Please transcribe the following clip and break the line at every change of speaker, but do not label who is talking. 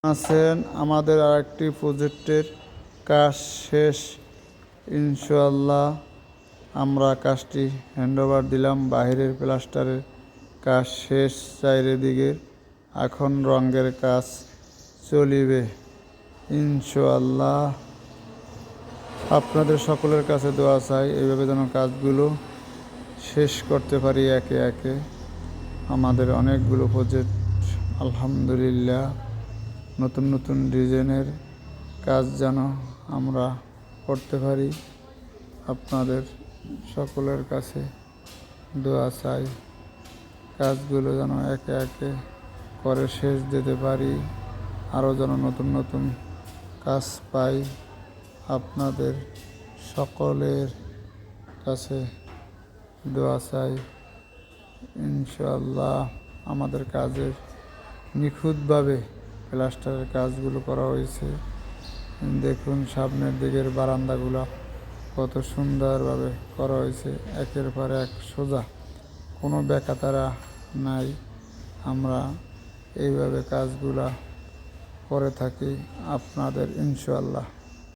আছেন। আমাদের আরেকটি প্রজেক্টের কাজ শেষ ইনশাআল্লাহ। আমরা কাজটি হ্যান্ডওভার দিলাম। বাহিরের প্লাস্টারের কাজ শেষ চারিদিকের। এখন রঙের কাজ চলিবে ইনশাআল্লাহ। আপনাদের সকলের কাছে দোয়া চাই এইভাবে যেন কাজগুলো শেষ করতে পারি একে একে। আমাদের অনেকগুলো প্রজেক্ট আলহামদুলিল্লাহ। নতুন নতুন ডিজাইনের কাজ যেন আমরা করতে পারি। আপনাদের সকলের কাছে দোয়া চাই কাজগুলো যেন একে একে করে শেষ দিতে পারি, আরও যেন নতুন নতুন কাজ পাই। আপনাদের সকলের কাছে দোয়া চাই ইনশাআল্লাহ। আমাদের কাজের নিখুঁতভাবে প্লাস্টারের কাজগুলো করা হয়েছে। দেখুন সামনের দিকের বারান্দাগুলো কত সুন্দরভাবে করা হয়েছে, একের পর এক সোজা, কোনো বেকাতারা নাই। আমরা এইভাবে কাজগুলা করে থাকি আপনাদের ইনশাআল্লাহ।